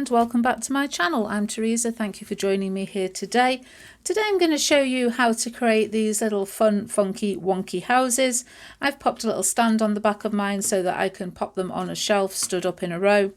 and welcome back to my channel. I'm Teresa. Thank you for joining me here today. Today I'm going to show you how to create these little fun, funky, wonky houses. I've popped a little stand on the back of mine so that I can pop them on a shelf stood up in a row.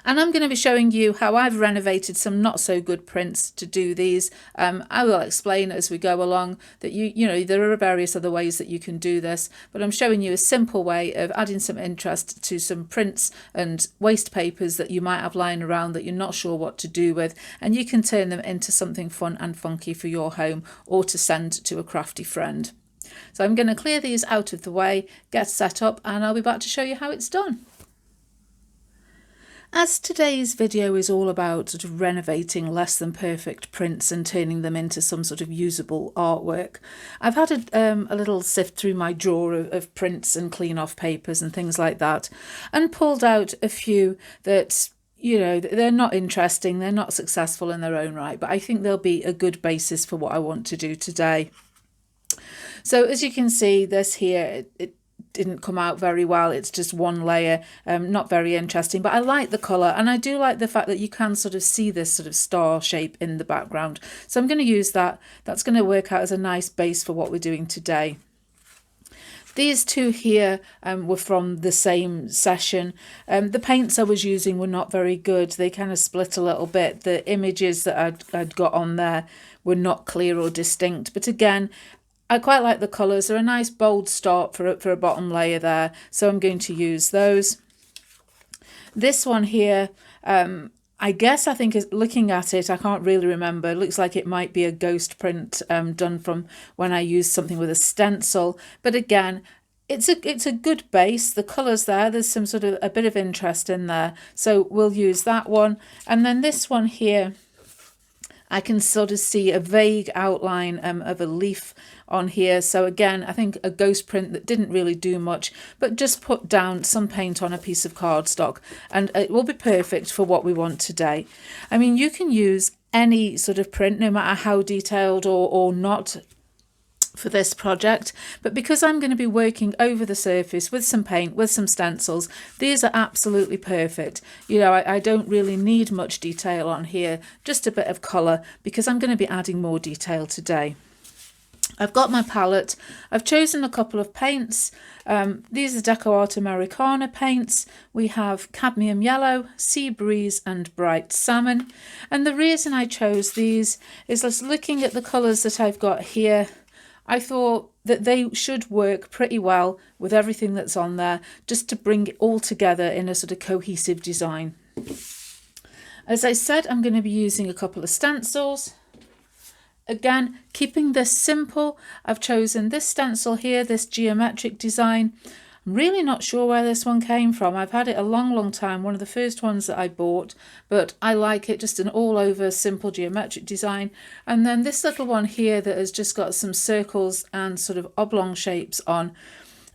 And I'm going to be showing you how I've renovated some not so good prints to do these. I will explain as we go along that you know there are various other ways that you can do this, but I'm showing you a simple way of adding some interest to some prints and waste papers that you might have lying around that you're not sure what to do with, and you can turn them into something fun and funky for your home or to send to a crafty friend. So I'm going to clear these out of the way, get set up, and I'll be back to show you how it's done. As today's video is all about sort of renovating less than perfect prints and turning them into some sort of usable artwork, I've had a little sift through my drawer of prints and clean off papers and things like that, and pulled out a few that, you know, they're not interesting, they're not successful in their own right, but I think they'll be a good basis for what I want to do today. So as you can see, this here, it didn't come out very well. It's just one layer, not very interesting, but I like the colour, and I do like the fact that you can sort of see this sort of star shape in the background. So I'm going to use that. That's going to work out as a nice base for what we're doing today. These two here were from the same session. The paints I was using were not very good. They kind of split a little bit. The images that I'd got on there were not clear or distinct, but again, I quite like the colours. They're a nice bold start for a bottom layer there, so I'm going to use those. This one here, I think is, looking at it, I can't really remember. It looks like it might be a ghost print done from when I used something with a stencil. But again, it's a good base. The colours there's some sort of a bit of interest in there, so we'll use that one. And then this one here, I can sort of see a vague outline of a leaf on here. So again, I think a ghost print that didn't really do much, but just put down some paint on a piece of cardstock and it will be perfect for what we want today. I mean, you can use any sort of print, no matter how detailed or not, for this project, but because I'm going to be working over the surface with some paint, with some stencils, these are absolutely perfect. You know, I don't really need much detail on here, just a bit of colour, because I'm going to be adding more detail today. I've got my palette. I've chosen a couple of paints. These are Deco Art Americana paints. We have Cadmium Yellow, Sea Breeze and Bright Salmon. And the reason I chose these is just looking at the colours that I've got here, I thought that they should work pretty well with everything that's on there, just to bring it all together in a sort of cohesive design. As I said, I'm going to be using a couple of stencils. Again, keeping this simple, I've chosen this stencil here, this geometric design. I'm really not sure where this one came from. I've had it a long time, one of the first ones that I bought, but I like it, just an all over simple geometric design. And then this little one here that has just got some circles and sort of oblong shapes on,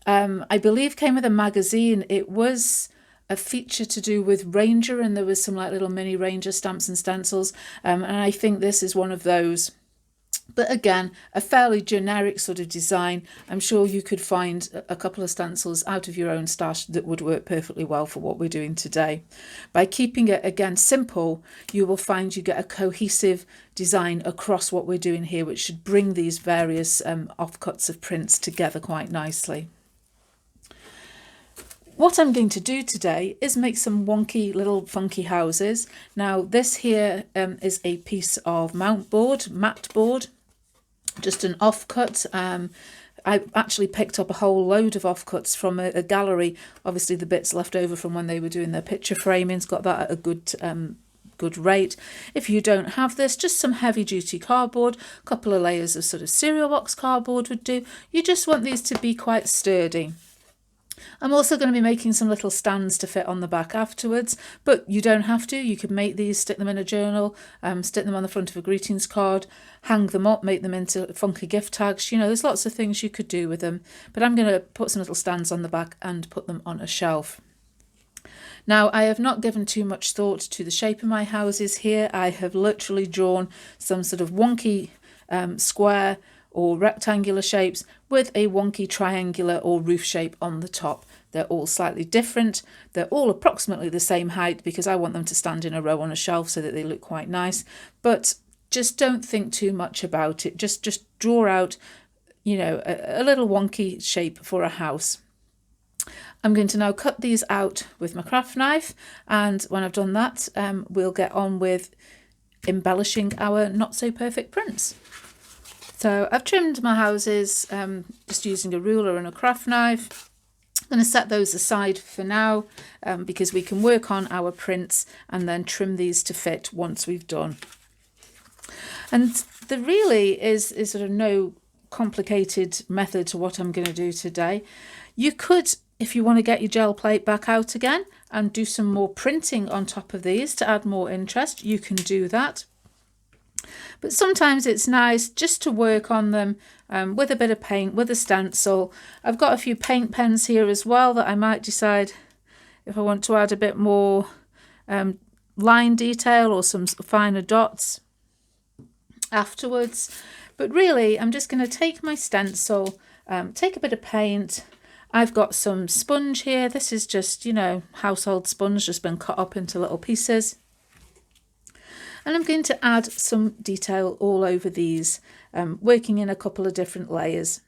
I believe came with a magazine. It was a feature to do with Ranger, and there was some like little mini Ranger stamps and stencils, and I think this is one of those. But again, a fairly generic sort of design. I'm sure you could find a couple of stencils out of your own stash that would work perfectly well for what we're doing today. By keeping it, again, simple, you will find you get a cohesive design across what we're doing here, which should bring these various offcuts of prints together quite nicely. What I'm going to do today is make some wonky little funky houses. Now this here is a piece of matte board, just an offcut. I actually picked up a whole load of offcuts from a gallery, obviously the bits left over from when they were doing their picture framings, got that at a good rate. If you don't have this, just some heavy duty cardboard, a couple of layers of sort of cereal box cardboard would do. You just want these to be quite sturdy. I'm also going to be making some little stands to fit on the back afterwards, but you don't have to. You could make these, stick them in a journal, stick them on the front of a greetings card, hang them up, make them into funky gift tags. You know, there's lots of things you could do with them, but I'm going to put some little stands on the back and put them on a shelf. Now, I have not given too much thought to the shape of my houses here. I have literally drawn some sort of wonky square or rectangular shapes with a wonky triangular or roof shape on the top. They're all slightly different. They're all approximately the same height because I want them to stand in a row on a shelf so that they look quite nice. But just don't think too much about it. Just draw out, you know, a little wonky shape for a house. I'm going to now cut these out with my craft knife, and when I've done that, we'll get on with embellishing our not so perfect prints. So I've trimmed my houses just using a ruler and a craft knife. I'm going to set those aside for now because we can work on our prints and then trim these to fit once we've done. And there really is sort of no complicated method to what I'm going to do today. You could, if you want to get your gel plate back out again and do some more printing on top of these to add more interest, you can do that. But sometimes it's nice just to work on them with a bit of paint, with a stencil. I've got a few paint pens here as well that I might decide if I want to add a bit more line detail or some finer dots afterwards. But really, I'm just going to take my stencil, take a bit of paint. I've got some sponge here. This is just, you know, household sponge, just been cut up into little pieces. And I'm going to add some detail all over these, working in a couple of different layers.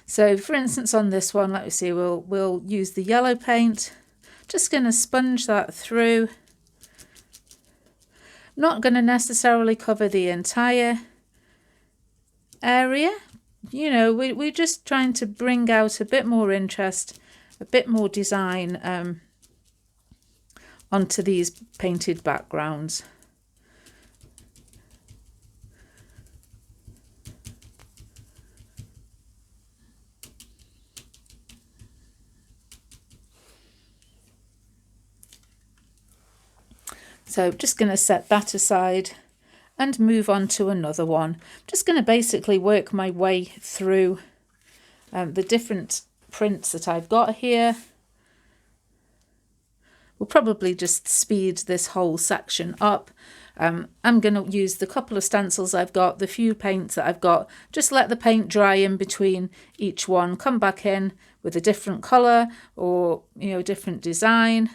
So for instance, on this one, let me see, we'll use the yellow paint. Just going to sponge that through. Not going to necessarily cover the entire area. You know, we're just trying to bring out a bit more interest, a bit more design onto these painted backgrounds. So just going to set that aside and move on to another one. Just going to basically work my way through the different prints that I've got here. We'll probably just speed this whole section up. I'm going to use the couple of stencils I've got, the few paints that I've got, just let the paint dry in between each one, come back in with a different colour or, you know, different design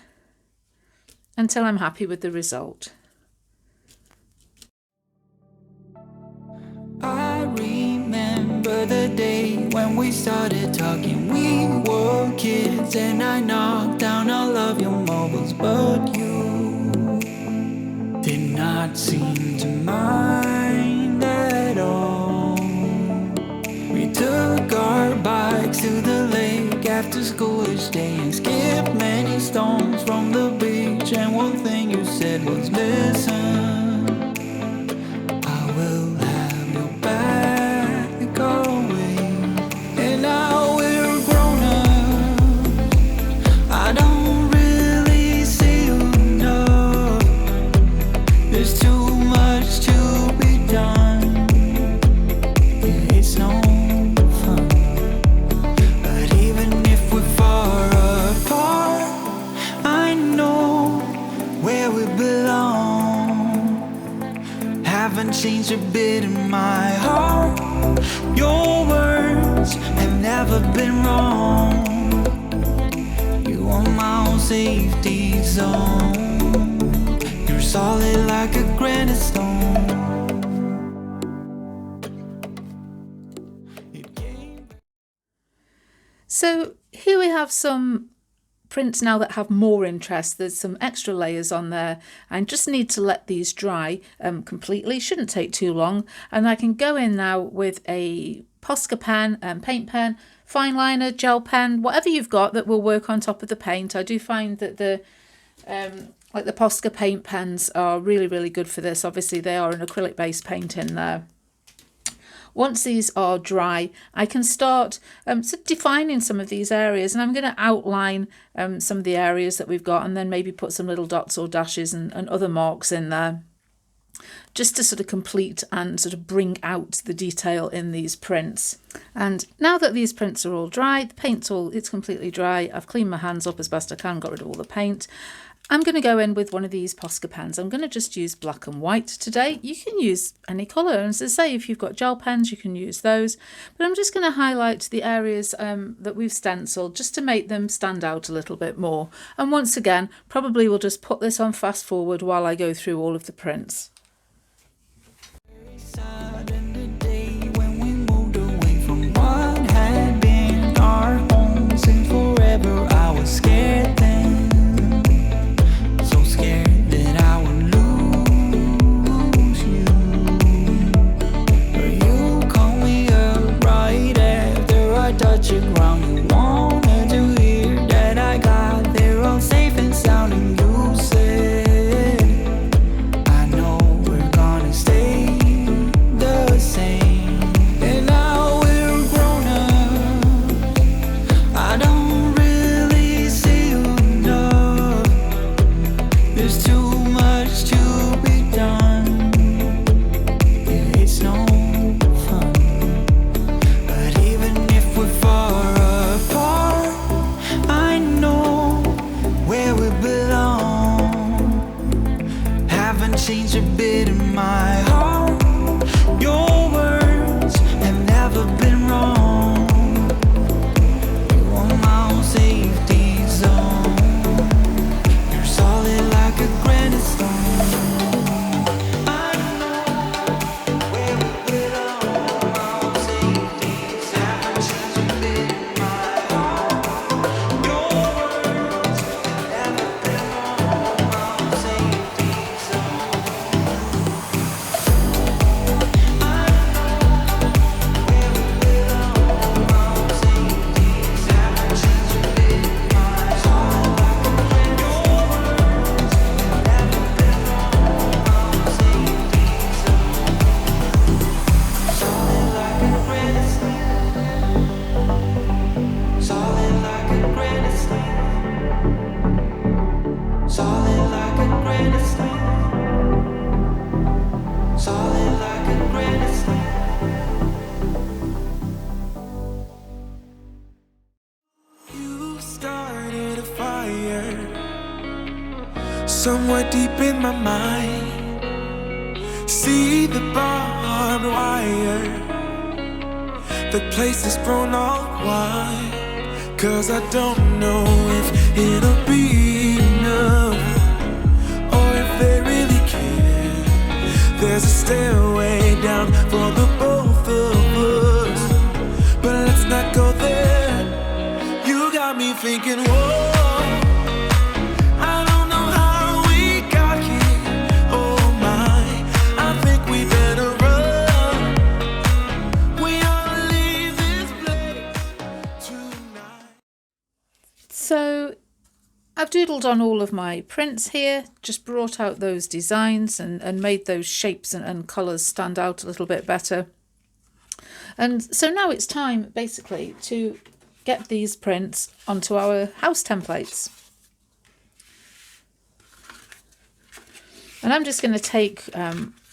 until I'm happy with the result. I remember the day when we started talking. We were kids and I knocked down all of your marbles, but you did not seem to mind at all. We took our bikes to the lake after school each day and skipped many stones from the beach, and one thing you said was, listen, I will have your back always. And now we're grown up, I don't really see you enough. There's too much to be done, yeah, it's no fun. But even if we're far apart, I know where we belong. Haven't changed a bit in my heart. Your words have never been wrong. You are my own safety zone. You're solid like a granite stone. So here we have some prints now that have more interest. There's some extra layers on there. I just need to let these dry completely. Shouldn't take too long. And I can go in now with a Posca pen, paint pen, fine liner, gel pen, whatever you've got that will work on top of the paint. I do find that the like the Posca paint pens are really, really good for this. Obviously they are an acrylic based paint in there. Once these are dry, I can start defining some of these areas, and I'm going to outline some of the areas that we've got and then maybe put some little dots or dashes and other marks in there, just to sort of complete and sort of bring out the detail in these prints. And now that these prints are all dry, the paint's it's completely dry, I've cleaned my hands up as best I can, got rid of all the paint. I'm going to go in with one of these Posca pens. I'm going to just use black and white today. You can use any colour, and as I say, if you've got gel pens you can use those, but I'm just going to highlight the areas that we've stenciled just to make them stand out a little bit more. And once again, probably we'll just put this on fast forward while I go through all of the prints. Change a bit in my heart. Your words have never been wrong. You are my own safety zone. You're solid like a granite stone. I know where we belong. My own safeties haven't changed a bit in my heart. Your words have never been wrong. My own safety zone. Somewhere deep in my mind, see the barbed wire. The place is thrown all wide, 'cause I don't know if it'll be enough, or if they really care. There's a stairway down for the both of us, but let's not go there. You got me thinking, whoa. So I've doodled on all of my prints here, just brought out those designs and made those shapes and colours stand out a little bit better. And so now it's time basically to get these prints onto our house templates. And I'm just going to take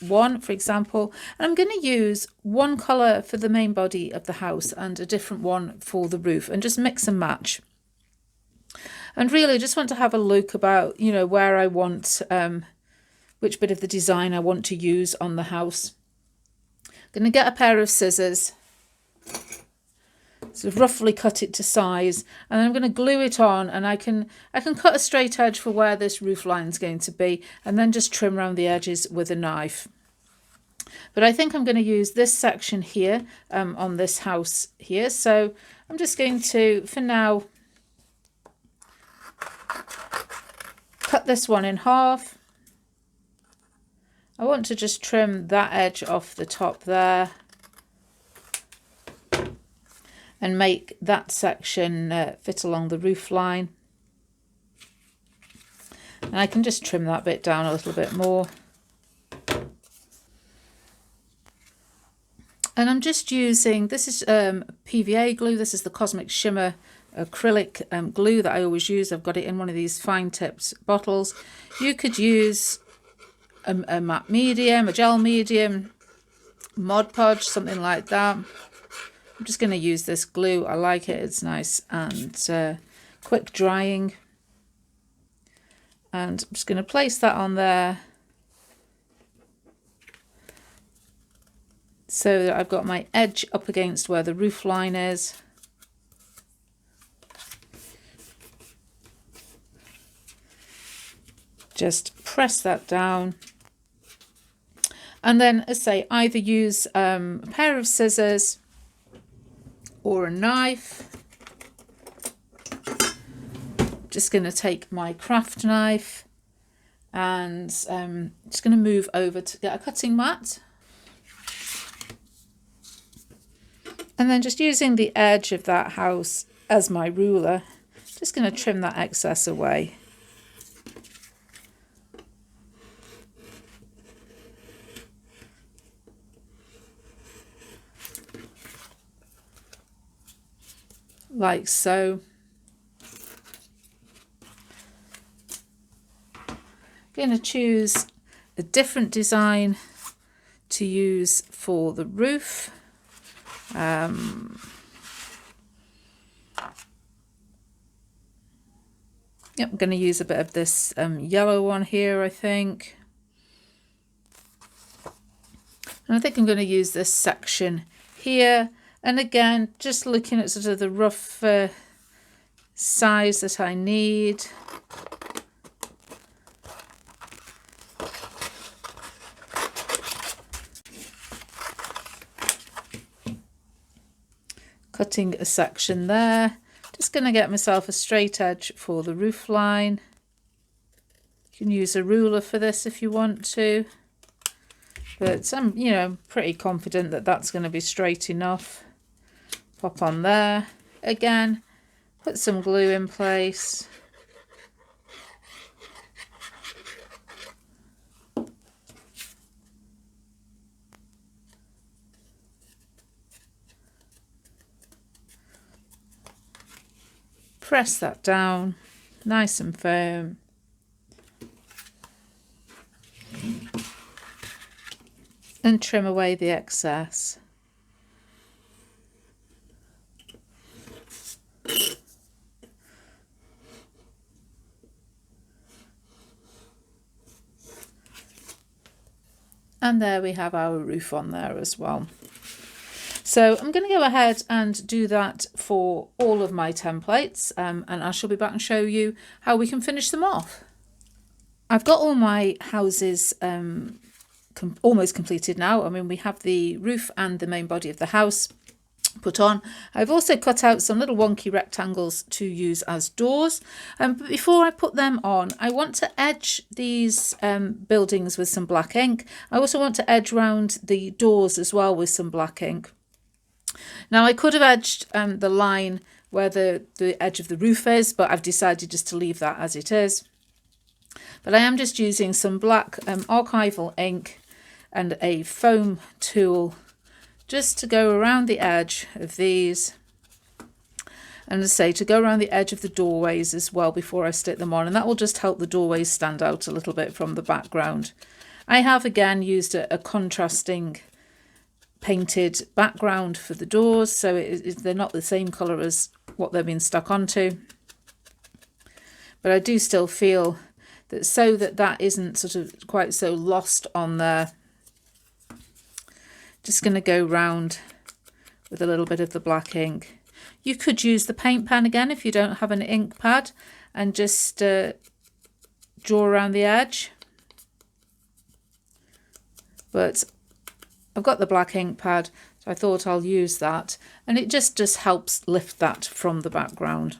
one, for example, and I'm going to use one colour for the main body of the house and a different one for the roof, and just mix and match. And really I just want to have a look about, you know, where I want, which bit of the design I want to use on the house. I'm going to get a pair of scissors, sort of roughly cut it to size, and then I'm going to glue it on, and I can cut a straight edge for where this roof line is going to be, and then just trim around the edges with a knife. But I think I'm going to use this section here on this house here. So I'm just going to, for now, cut this one in half. I want to just trim that edge off the top there and make that section fit along the roof line. And I can just trim that bit down a little bit more. And I'm just using, this is PVA glue, this is the Cosmic Shimmer acrylic glue that I always use. I've got it in one of these fine tipped bottles. You could use a matte medium, a gel medium, Mod Podge, something like that. I'm just going to use this glue. I like it, it's nice and quick drying. And I'm just going to place that on there so that I've got my edge up against where the roof line is. Just press that down. And then, as I say, either use a pair of scissors or a knife. Just going to take my craft knife and just going to move over to get a cutting mat. And then just using the edge of that house as my ruler, just going to trim that excess away. Like so. Going to choose a different design to use for the roof. I'm going to use a bit of this yellow one here, I think. And I think I'm going to use this section here. And again, just looking at sort of the rough size that I need. Cutting a section there. Just going to get myself a straight edge for the roof line. You can use a ruler for this if you want to. But I'm, you know, pretty confident that that's going to be straight enough. Pop on there. Again, put some glue in place. Press that down, nice and firm. And trim away the excess. And there we have our roof on there as well. So I'm going to go ahead and do that for all of my templates, and I shall be back and show you how we can finish them off. I've got all my houses almost completed now. I mean, we have the roof and the main body of the house put on. I've also cut out some little wonky rectangles to use as doors. But before I put them on, I want to edge these buildings with some black ink. I also want to edge round the doors as well with some black ink. Now I could have edged the line where the edge of the roof is, but I've decided just to leave that as it is. But I am just using some black archival ink and a foam tool just to go around the edge of these, and as I say, to go around the edge of the doorways as well before I stick them on, and that will just help the doorways stand out a little bit from the background. I have again used a contrasting painted background for the doors, so they're not the same colour as what they're being stuck onto, but I do still feel that so that isn't sort of quite so lost on there. Just going to go round with a little bit of the black ink. You could use the paint pen again if you don't have an ink pad, and just draw around the edge, but I've got the black ink pad, so I thought I'll use that, and it just helps lift that from the background.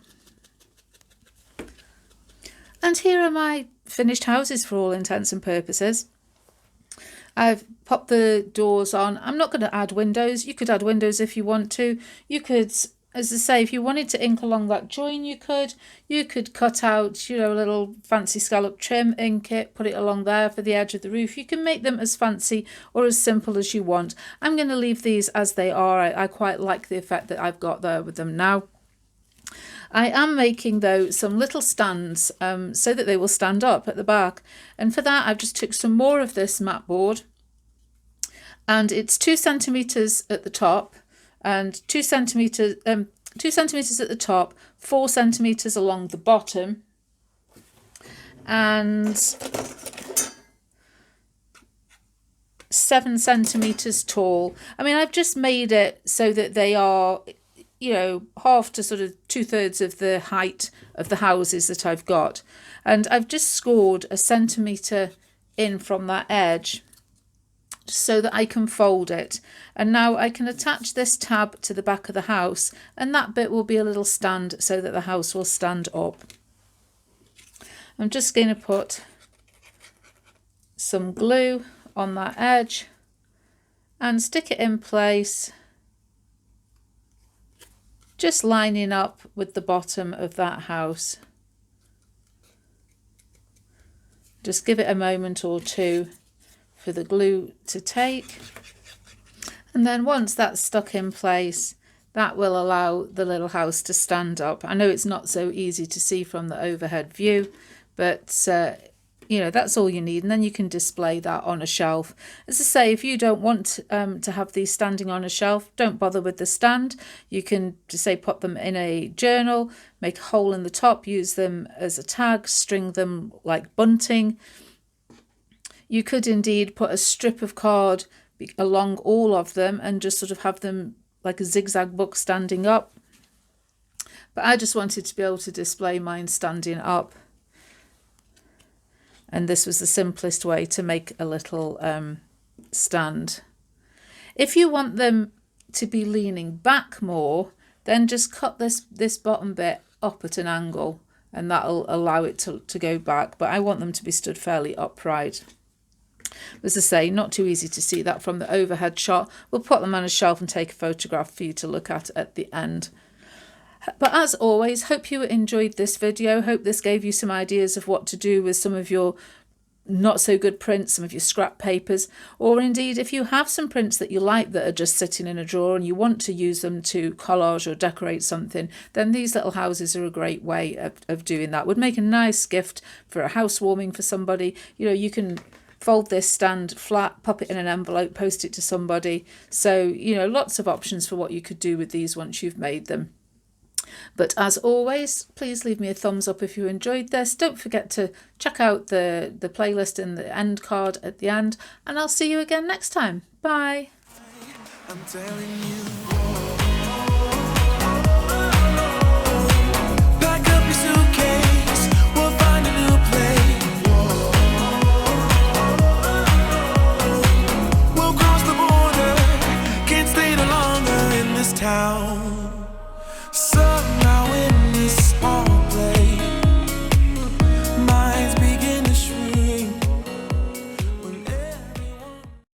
And here are my finished houses for all intents and purposes. I've popped the doors on. I'm not going to add windows. You could add windows if you want to. You could, as I say, if you wanted to ink along that join, you could. You could cut out, you know, a little fancy scallop trim, ink it, put it along there for the edge of the roof. You can make them as fancy or as simple as you want. I'm going to leave these as they are. I quite like the effect that I've got there with them now. I am making, though, some little stands so that they will stand up at the back. And for that, I've just took some more of this mat board. And it's 2 centimetres at the top and 2 centimetres at the top, 4 centimetres along the bottom. and 7 centimeters tall. I mean, I've just made it so that they are, you know, half to sort of 2/3 of the height of the houses that I've got. And I've just scored 1 centimeter in from that edge so that I can fold it. And now I can attach this tab to the back of the house, and that bit will be a little stand so that the house will stand up. I'm just going to put some glue on that edge and stick it in place, just lining up with the bottom of that house. Just give it a moment or two for the glue to take, and then once that's stuck in place, that will allow the little house to stand up. I know it's not so easy to see from the overhead view, but you know, that's all you need, and then you can display that on a shelf. As I say, if you don't want to have these standing on a shelf, don't bother with the stand. You can just say put them in a journal, make a hole in the top, use them as a tag, string them like bunting. You could indeed put a strip of card along all of them and just sort of have them like a zigzag book standing up. But I just wanted to be able to display mine standing up. And this was the simplest way to make a little stand. If you want them to be leaning back more, then just cut this bottom bit up at an angle, and that'll allow it to go back. But I want them to be stood fairly upright. As I say, not too easy to see that from the overhead shot. We'll put them on a shelf and take a photograph for you to look at the end. But as always, hope you enjoyed this video. Hope this gave you some ideas of what to do with some of your not so good prints, some of your scrap papers, or indeed if you have some prints that you like that are just sitting in a drawer and you want to use them to collage or decorate something, then these little houses are a great way of doing that. Would make a nice gift for a housewarming for somebody. You know, you can fold this stand flat, pop it in an envelope, post it to somebody. So, you know, lots of options for what you could do with these once you've made them. But as always, please leave me a thumbs up if you enjoyed this. Don't forget to check out the playlist and the end card at the end. And I'll see you again next time. Bye. I'm telling you.